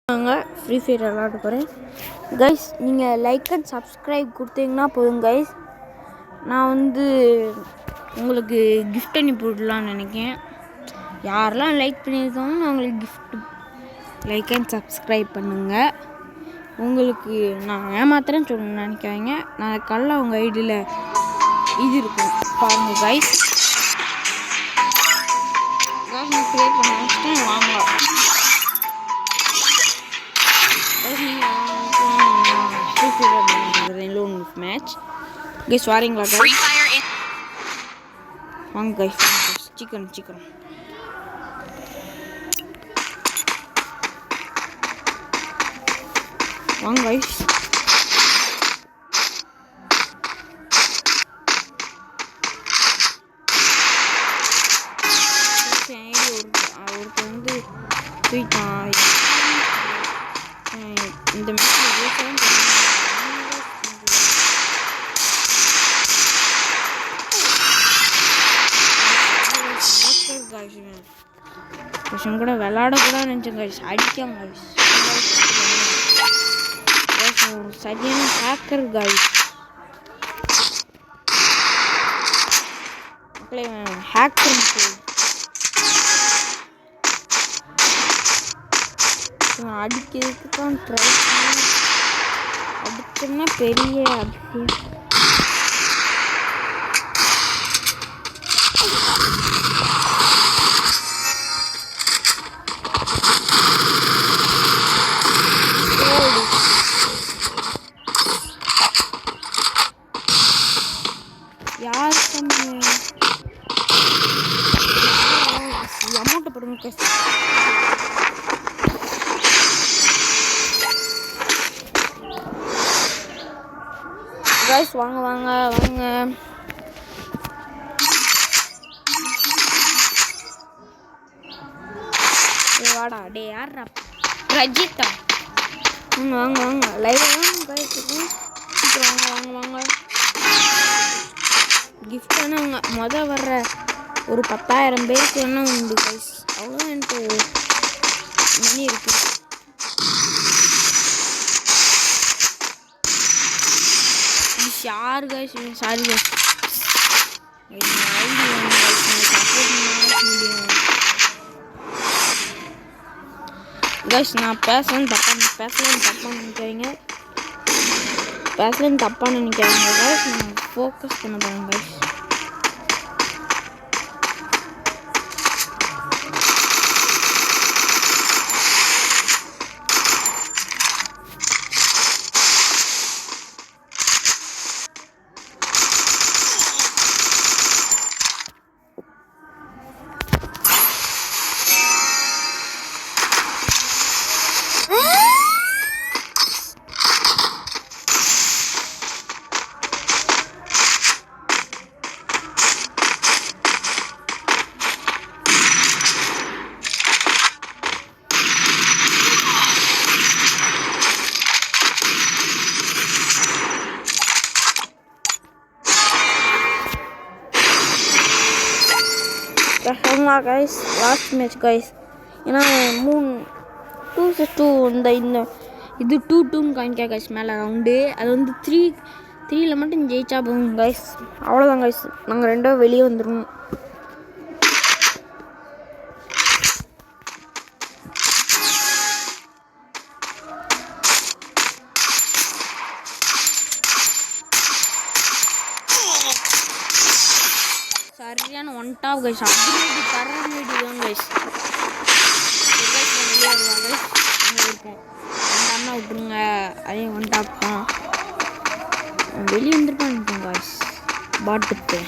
Free fire விளாட போகிறேன் guys. நீங்கள் லைக் அண்ட் சப்ஸ்கிரைப் கொடுத்தீங்கன்னா போதும் கைஸ். நான் உங்களுக்கு கிஃப்ட் அனுப்பிவிடலான்னு நினைக்கிறேன். யாரெல்லாம் லைக் பண்ணியிருக்காங்களோ நான் உங்களுக்கு கிஃப்ட் லைக் அண்ட் சப்ஸ்கிரைப் பண்ணுங்கள். உங்களுக்கு நான் ஏமாத்துறேன்னு சொல்லுங்க நினைக்காதீங்க. நான் காலைல உங்கள் ஐடியில் இது இருக்கும் பாருங்கள் கைஸ். நான் க்ரியேட் பண்ண வச்சுட்டேன் வாங்க. மேட்ச் கைஸ் வாரீங்களா கைஸ்? வாங்க கைஸ் சிக்கன் வாங்க கைஸ். இந்த கொஷன் கூட விளாடக்கூடாது நினச்சேன் கைஸ். அடிக்காங்க கைஸ். சரியான ஹேக்கர் கைஸ். மக்களே ஹேக்கர் அடிக்கிறதுக்கு தான் ட்ரை பண்ணி அடிச்சோம்னா பெரிய அதிசயம். யார் அமௌண்ட்டை போடுங்க கைஸ். வாங்க வாடா டே யாரா ரஜிதா. வாங்க லைவ் கைஸ். சீக்கிரம் வாங்க. கிஃப்ட் ஆனால் வர்ற ஒரு 10,000 பேருக்கு என்ன உண்டு கைஸ். அவ்வளோதான் எனக்கு மணி இருக்கு. யார் கைஸ்? Sorry guys. கைஸ் நான் பேசலன்னு தப்பாக நினைக்காதீங்க கைஸ். நான் ஃபோக்கஸ் பண்ண போகிறேன் guys. Guys last match guys. ஏன்னா 2-2 இந்த இது 2-2ன்னு காமிக்கா கைஸ். மேலே ரவுண்டு அது 3-3ல் மட்டும் ஜெயிச்சா போகும் கைஸ். அவ்வளோதான் கைஸ். நாங்கள் 2 வெளியே வந்துடுவோம். சரியான ஒன் டாப் கைஸ். அப்படி பரவாயில்ல கைஸ். வெளியே வருவாங்க இருப்போம். அண்ணா விட்டுருங்க. அதே ஒன் டாப் தான் வெளியே வந்துருப்பான்னு கைஸ். பாட்டுக்கு